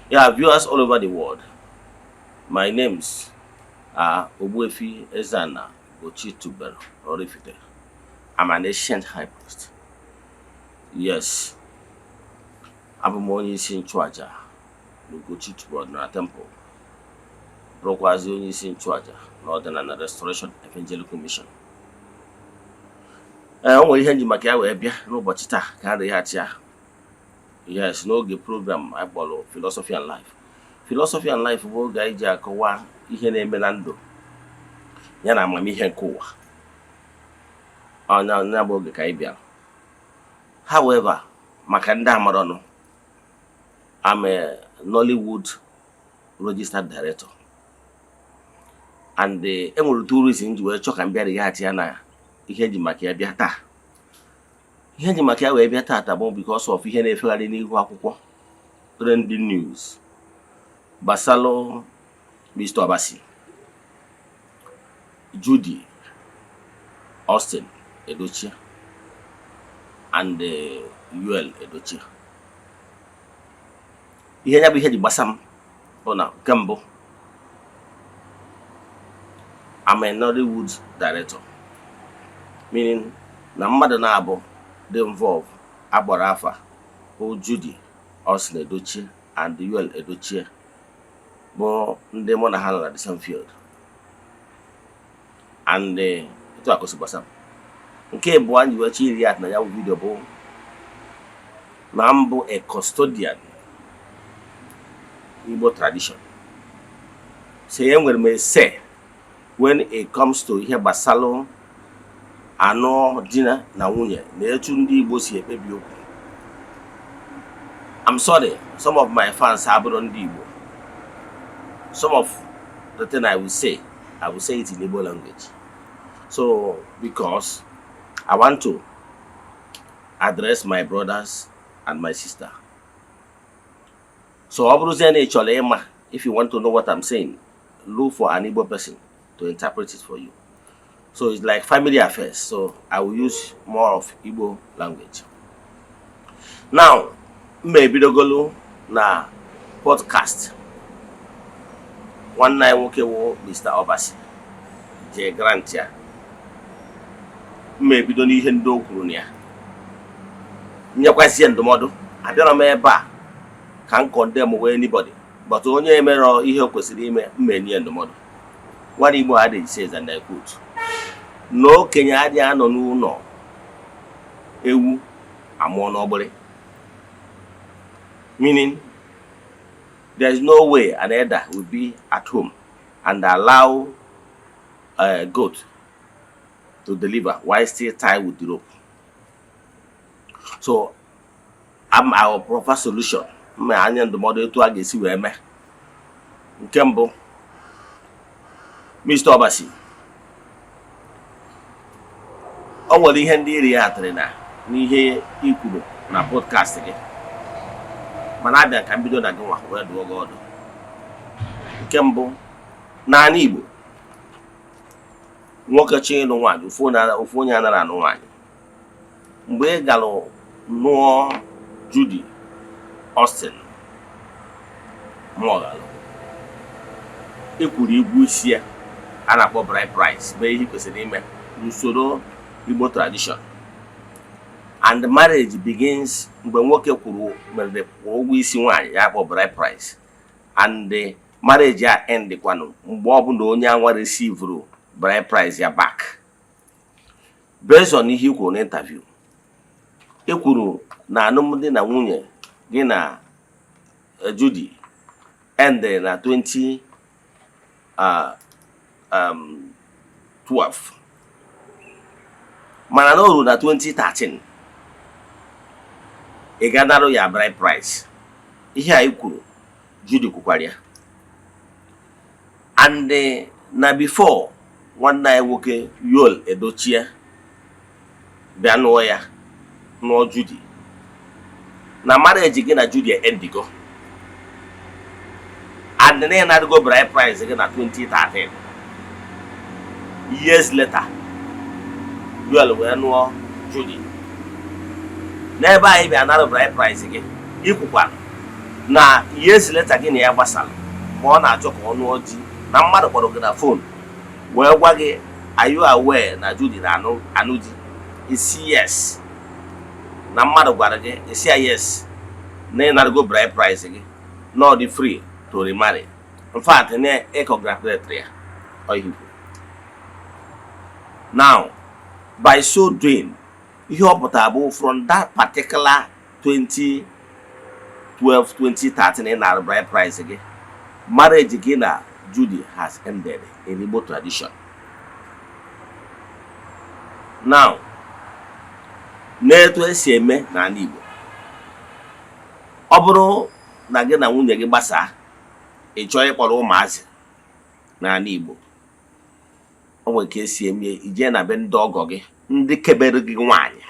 Yeah, viewers all over the world. My names are Ogbuefi Ezeana, ugochitubelu, Oraifite. I'm an ancient high priest. Yes, I'm onye isi nchụaja n'Ugochitubelu na temple. Bụrụkwazi onye isi nchụaja n'ọdịnala Restoration Evangelical Mission. O nwere ihe nji maka ya wee bịa n'ụbọchị taa ka a rịghachi ya. Yes, n'oge program I kpọrọ Philosophy and Life. Philosophy and Life bụ oge anyị ji akọwa ihe na-eme na ndụ ya na amamihe nke ụwa. Ọnya bụ oge ka anyị bịara. However, maka ndị amara ọnụ, I'm a Nollywood registered director. And enwere two reasons ji wee chọọ ka m bịara ya ya na ihe nji maka ya bịa taa. Ihe nji maka ya wee bịa taa bụ because of ihe na-efegharị n'ihu akwụkwọ trending news gbasara Mr Obasi, Judy Austin Edochie and UL Edochie. Ihe ya bụ ihe ji gbasa m bụ na nke mbụ, I'm a Nollywood director, meaning na mmadụ na-abụ dị involved agbara afa bụ Judy Austin Edochie and UL Edochie bụ ndị mụ na ha nọ na the same field. And etu a kosi gbasa m. Nke bụ anyị wee chiri ya na ya bụ video bụ na mbụ a custodian Igbo tradition. So enwere m say when it comes to ihe gbasara anọ di na nwunye na etu ndị Igbo si ekpebi okwu. I'm sorry, some of my fans abụrụ ndị Igbo. Some of the thing I will say it in Igbo language. So because I want to address my brothers and my sister. So if you want to know what I'm saying, look for an Igbo person to interpret it for you. So it's like family affairs. So I will use more of Igbo language. Now, maybe the golu na podcast. One night wo Mr Obasi je grant ya. Maybe don't ihe ndị okwuru na ya. Nyekwasị ndụmọdụ. Abịara m ebe a ka m condemn anybody, but onye emere ihe o kwesịrị ime mmenye ndụmọdụ. One Igbo adage says, and I quote, no Kenya adị anọ n'ụlọ ewu amụọ n'ọgbụrị. Meaning, there is no way an elder will be at home and allow a goat to deliver while still tied with the rope. So, I'm our proper solution. Anya ndụmọdụ etu a ga-esi wee mee. Nke mbụ, Mr Obasi, o nwere ihe ndị iri ya atịrị na n'ihe ikwuru na podcast gị, mana abịa ka mbido na gị nwa wee dụọ gị ọdụ. Nke mbụ, n'ala Igbo, nwoke chọọ ịlụ nwaanyị, ofu onye anara anụ nwaanyị. Mgbe ị gara nụọ Judy Austin Mogalụ, ekwuru igwu isi ya a na-akpọ bride price, mee ihe kwesịrị ime n'usoro Igbo tradition. And the marriage begins mgbe nwoke kwuru mere ụgwọ isi nwaanyị ya akpọ bride price, and the marriage ya end kwanụ mgbe ọ bụla onye anwa receive bride price ya back. Based on ihe kwuru na interview, ekwuru na alụmdi na nwunye gị na Judy ended na 2012, mana na oru na 2013 ị ga-anarụ ya bride price. Ihe a kwuru Judy kwukwara ya. And na before nwanne anyị nwoke UL Edochie bịa nụọ ya, nụọ Judy, na marriage gị na Judy endigo, and na na-adịgo bride price gị na 2013. Years later, UL wee nụọ Judy. N'ebe anyị bịa nara bride price gị, ikwukwa na years later gị na ya gbasara ma ọ na-achọ ka ọ nụọ di na mmadụ kpọrọ gị na phone wee gwa gị are you aware na Judy na anụ di isi yes na mmadụ gwara gị isi ya yes na ị na-arịgo bride price gị na ọ dị free to remarry. In fact na congratulate ya oyibo. Now by so doing ihe ọ pụtara bụ from that particular 2012 2013 in our bride price again, marriage again Judy has ended in Igbo tradition. Now n'etu esi eme na Igbo, ọ bụrụ na gị na nwunye gị gbasaa ị chọọ ịkpọrọ ụmụazị na Igbo, o nwere ka esi eme ije na be ndị ọgọ gị ndị kebere gị nwaanyị.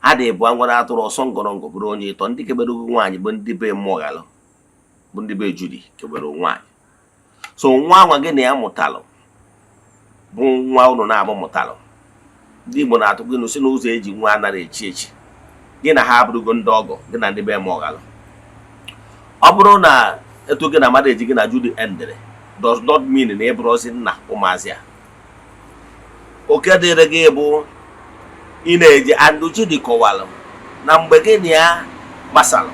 A dị bụ nwere atụrụ ọsọ ngọrọngọ bụrụ onye ịtọ, ndị kebere gị nwaanyị bụ ndị be mmụọ galụ, bụ ndị be Judy kebere nwaanyị. So nwa nwa gị na ya mụtalụ bụ nwa unu na-abụ mụtalụ. Ndị Igbo na-atụ gị n'usi n'ụzọ eji nwa anaghị echi echi, gị na ha abụrụgo ndị ọgọ gị na ndị be mmụọ galụ. Ọ bụrụ na etu gị na marriage gị na Judy endere does not mean na ị bụrụzi nna ụmụazị a. Oke dịrị gị bụ ị na-eji andụ Judy kọwalụ na mgbe gị na ya gbasara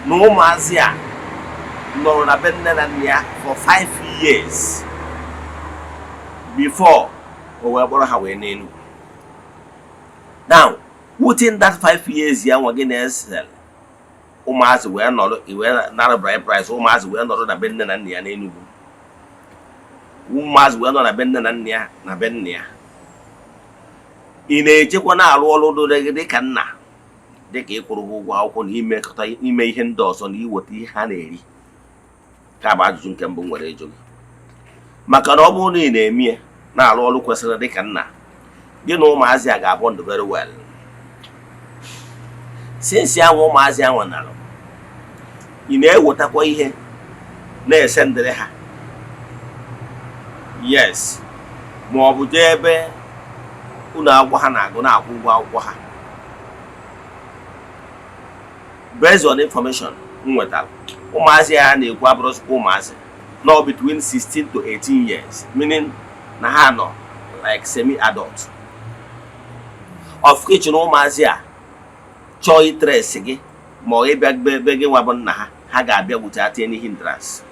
na ụmụazị a nọrọ na be nne na nna ya for 5 years before o wee kpọrọ ha wee n'elu. Now within that 5 years ya nwa gị na-ese ụmụazị wee nọrọ iwe nara bride price, ụmụazị wee nọrọ na be nne na nna ya n'Enugu, ụmụazị wee nọ na be nne na nna ya na be nna ya. Ị na-echekwa na-arụ ọrụ doro gị dịka nna, dịka ịkwụrụ ụgwọ akwụkwọ na imekọta ime ihe ndị ọzọ na iweta ihe ha na-eri, ka bụ ajụjụ nke mbụ nwere ịjụ gị. Maka na ọ bụrụ na ị na-eme na-arụ ọrụ kwesịrị dịka nna, gị na ụmụazị a ga-abụ ndụ very well. Since ya nwe ụmụazị ahụ narụ, ị na-ewetakwa ihe na-ese ndịrị ha, yes, ma ọ bụ jee ebe unu akwụkwọ ha na-agụ na-akwụ ụgwọ akwụkwọ ha. Based on information m nwetara, ụmụazị ya na-ekwu abụrụzikwa ụmụazị nọ between 16 to 18 years, meaning na ha nọ like semi-adult. Of which na ụmụazị a chọọ interest gị ma ọ ịbịa be gị nwa bụ nna ha, ha ga-abịa without any hindrance.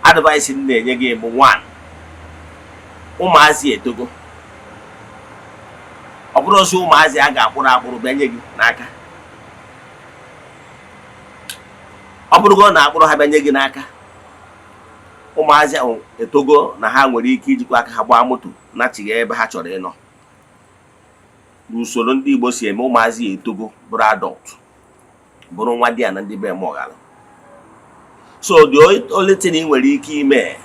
Advice m na-enye gị bụ 1, ụmụazị etogo. Ọ bụrụ ọsọ ụmụazị a ga-akpụrụ akpụrụ bịanye gị n'aka. Ọ bụrụgo na akpụrụ ha bịanye gị n'aka, ụmụazị ahụ etogo na ha nwere ike ijikwa aka ha gbaa moto na-achịghị ebe ha chọrọ ịnọ. N'usoro ndị Igbo si eme, ụmụazị etogo bụrụ adult, bụrụ nwa di ya na ndị be mmụọ galụ. So the only thing ị nwere ike ime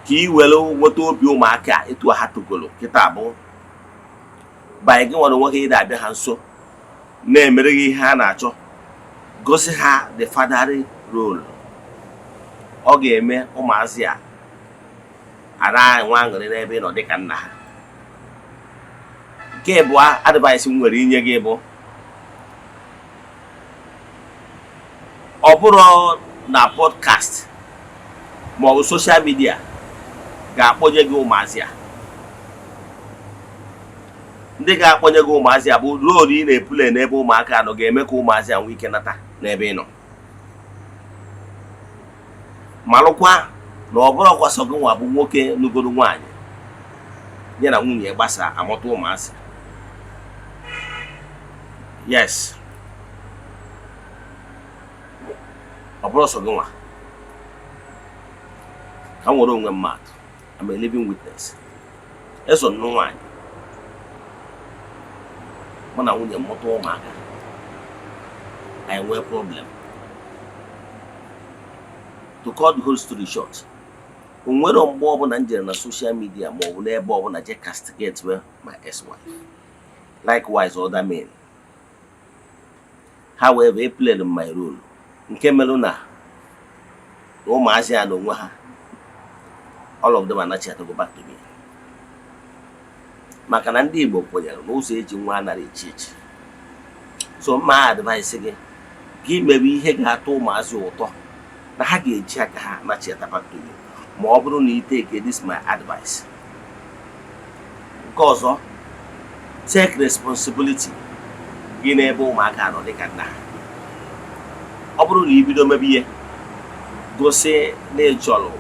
ka ị were nweta obi ụmụaka etu ha togolo kịta bụ by gị nwere nwoke ị na-abịa ha nso na-emere gị ihe ha na-achọ, gosi ha the fatherly role. Ọ ga-eme ụmụazị a ara nwa aṅụrị n'ebe ị nọ dịka nna ha. Nke bụ advice m nwere inye gị bụ, ọ bụrụ na podcast ma ọ bụ social media ga-akpọnye gị ụmụazị a. Ndị ga-akpọnye gị ụmụazị a bụ role ị na-epule n'ebe ụmụaka nọ ga-eme ka ụmụazị a nwee ike nata n'ebe ị nọ. Malụkwa na ọ bụrụ ọkwasọ gị nwa bụ nwoke nugoro nwaanyị ya na nwunye gbasa amụta ụmụazị. Yes, ọ bụrụ ọsọ gị nwa. Ka m nwere onwe mmadụ, I'm a living witness. Eso nnu nwaanyị mụ na nwunye mụta ụmụaka, anyị nwee problem. To cut the whole story short, o nwere mgbe ọbụla m jere na social media ma ọ bụ n'ebe ọbụla je castigate my ex-wife, likewise other men. However, they played my role. Nke mere na ụmụazị a n'onwe ha, all of them are not to go back to me. Maka na ndị Igbo kwenyere n'ụzọ eji nwa anaghị echi echi. So my advice again, give maybe he got to mass your thought. Na ha ga-eji aka ha nacheta back to you. Ma ọ bụrụ na ị take this my advice. Nke ọzọ, take responsibility gị n'ebe ụmụaka nọ dịka nna ha. Ọ bụrụ na ibido mebe ihe gosi na ị chọrọ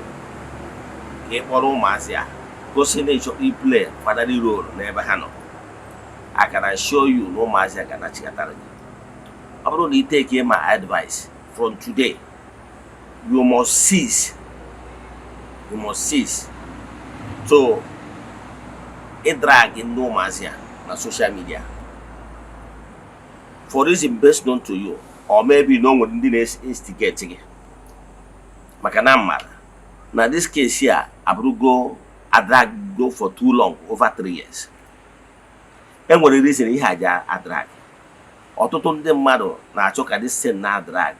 ka ị kpọrọ ụmụazị a, gosi na ị chọrọ play fatherly role n'ebe ha nọ, I can assure you na ụmụazị a ga-anachikatara gị. Ọ bụrụ na ị take my advice from today, you must cease to drag in no mazia na social media for reason best known to you, or maybe no one didn't instigate it. Makanamar. Now this case here, Abrugo a drag go for too long, over 3 years. And what the reason he had a drag? Ototun de mado na choka this same na drag.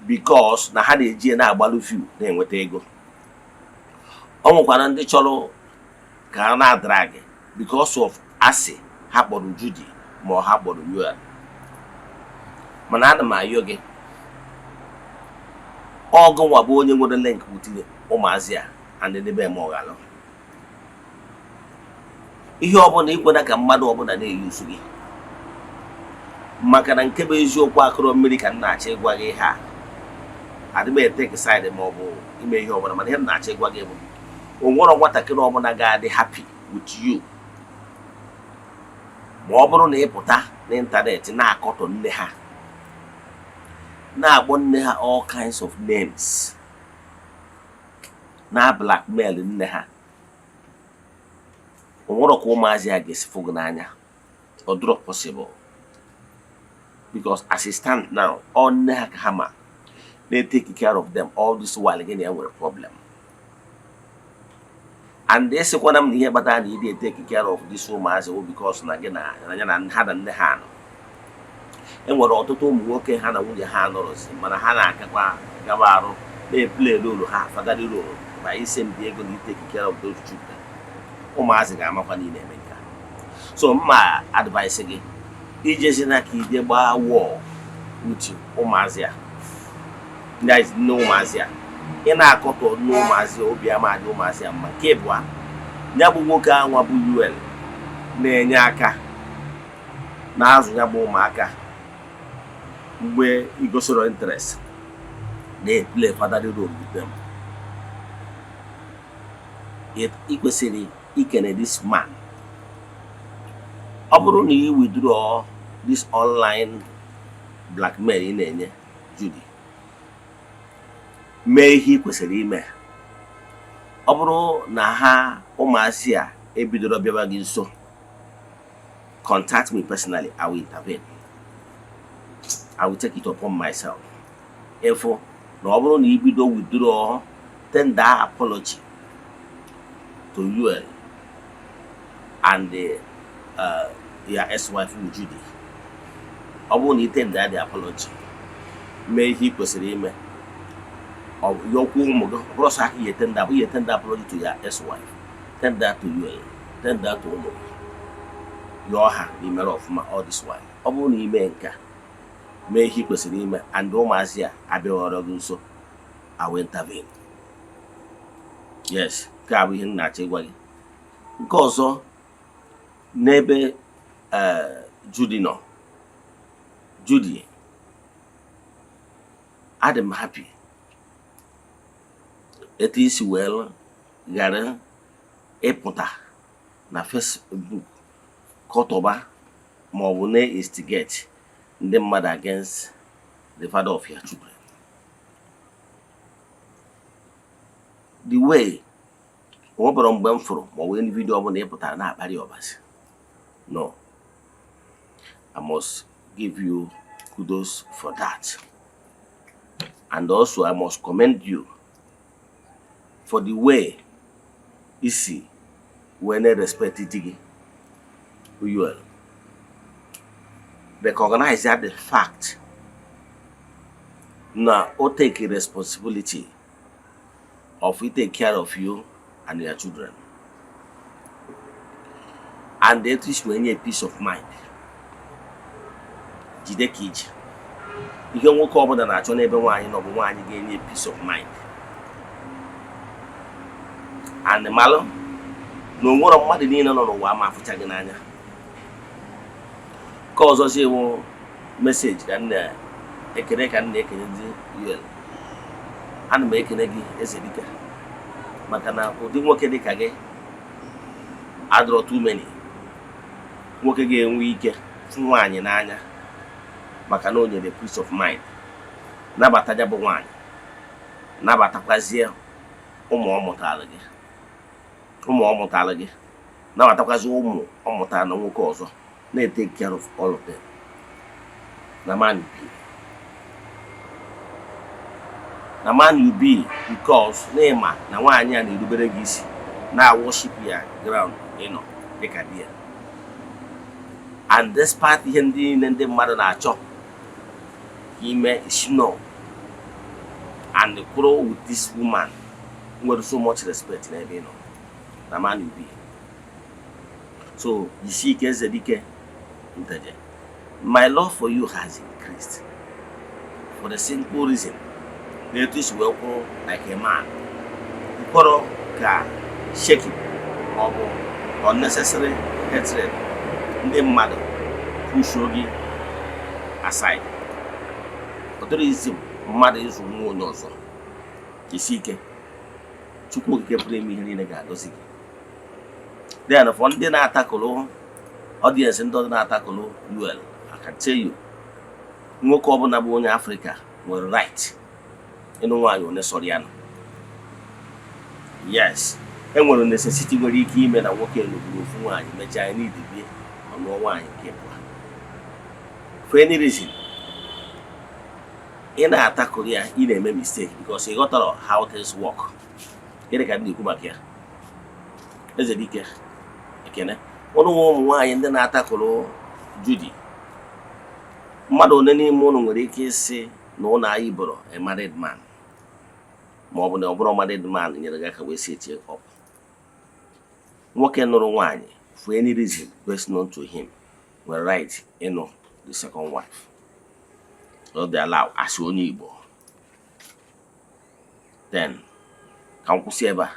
Because na had a G na balufu, then what they go. Omo the cholo cannot drag because of Ase, Habon Judy, more Habon you are. Manana my yogi. All go waboni with a link with Omazia and the Nebe Mogalo. If you open equal like a mad open than they used to be. Makan kebe is your quacker American nache wage ha. I may take a side of mobile, you may over a man nache wage. Or one of what I can open a guy happy with you. Mobile nepota, the internet, na cotton neha. Now one neha all kinds of names. Now blackmail in neha. Or what a comazia gets fugananya or drop possible. Because as it stands now, all neha hammer, they take care of them all this while again they have a problem. And they say what I'm here, but I need to take care of this woman as well because again I had a hand. And what auto to work a hand with your hand or Manahana Gavaro, they play Lulu half a daddy role by same Diego taking care of those children. Omazigama America. So my advice again, Ijezinaki de bar war with you, Omazia. There is no Mazia. In our couple, no Mazia, Obiama, no Mazia, Makebwa, Nabumoka, Wabuel, Nenyaka, Nazu Maka. Where you go so interest, they play fatherly role with them. Yet equally, he can this man. Obroni withdraw this online blackmail in any Judy. May he questioned me. Obro naha omasia ebidoro biabagin so. Contact me personally, I will intervene. I will take it upon myself. Therefore, no need to withdraw, tender apology to you and your ex-wife Judy. I will need tender the apology. May he proceed me. Or your woman, Rosa, he tender apology to your ex-wife. Tender to you, tender to woman. Your hand, the mirror of my all this while. I will need menka. May he proceed and Omazia, I be or so. I will intervene. Yes, Kabi in Nacheway. Because neighbor Judy no. Judy. Adam happy. It is well, Gara, Epota, na Facebook, Kotoba, Mawune is to get the mother against the father of your children. The way Oberon Benfro, or when video on Epota, not Mr Obasi. No, I must give you kudos for that. And also, I must commend you for the way you see when they respect it. You will recognize that the fact now or take a responsibility of it take care of you and your children. And they teach you any peace of mind. jide ka iji. Ihe nwoke ọbụla na-achọ n'ebe nwaanyị nọ bụ nwaanyị ga-enye peace of mind. And malụ na onwere mmadụ niile nọ n'ụwa ma afụcha gị n'anya. Ka ọzọzi ewu meseji ka ekene ka na-ekene ndị UL. Ana m ekene gị Ezedike maka na ụdị nwoke dị ka gị adọrọ too many. Nwoke ga-enwe ike fụ nwaanyị n'anya maka na o nyere peace of mind. Nabata ya bụ nwaanyị, nabatakwazie ụmụ ọ mụtara gị, nabatakwazie ụmụ ọ mụtara na nwoke ọzọ, na-take care of all of them. Na man you be because na-ema na nwaanyị a na-erubere gị isi, na-worship ya ground ịnọ dịka di ya. And despite ihe ndị mmadụ na-achọ ime is no, and grow with this woman with so much respect na ebe ịnọ na man you be. So isi ike Ezedike Nteje, my love for you has increased for the simple reason na etu isi wee kwụrụ like a man. Mkpọrọ ka shaking ọ bụ unnecessary hatred ndị mmadụ push gị aside. Ọtụtụ isi mmadụ ịzụ nwa onye ọzọ. Isi ike Chukwu okike pụrụ ime ihe niile ga-agọzi gị. Then for ndị na-atakụlụ audience, ndị ọzọ na-atakụlụ UL, I can tell you, nwoke ọbụla bụ onye Afrịka nwere right ịnụ nwaanyị onye sọrọ ya nọ. Yes, enwere necessity nwere ike ime na nwoke lụgburu ofu nwaanyị mechaa n'idibie ọnụọ nwaanyị nke pụa. For any reason, ị na-atakụrụ ya, ị na-eme mistake because ị ghọtara how things work. Gịnị ka m na-ekwu maka ya? Ezedike ekene ụnụ ụmụ nwaanyị ndị na-atakụrụ Judy. Mmadụ one n'ime ụnụ nwere ike ịsị na ụnụ anyị bụrụ a married man, ma ọ bụ na ọ bụrụ married man nyere gị aka wee si etie ọp. Nwoke nụrụ nwaanyị for any reason best known to him nwere right ịnụ the second wife. Ọ dị allow asị onye Igbo. Then ka m kwụsị ebe a.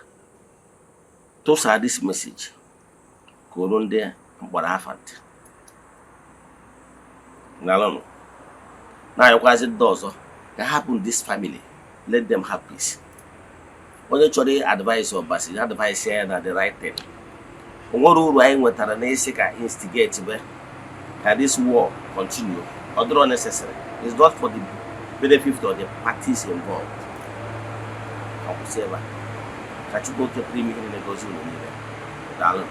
Tụsaa this message ka olu ndị mkpọrọ afa ntị. Nalụnụ na-anyịkwazi ndị ọzọ ka hapụ this family, let them have peace. Onye chọrọ advice Obasi, advice ya na the right thing. O nwere uru anyị nwetara na isi ka instigate be ka this war continue. Although necessary, it's not for the benefit of the parties involved. Ka kwụsị ebe a. Ka Chukwu okike pụrụ ime ihe na-egozi unu niile. Daalụ.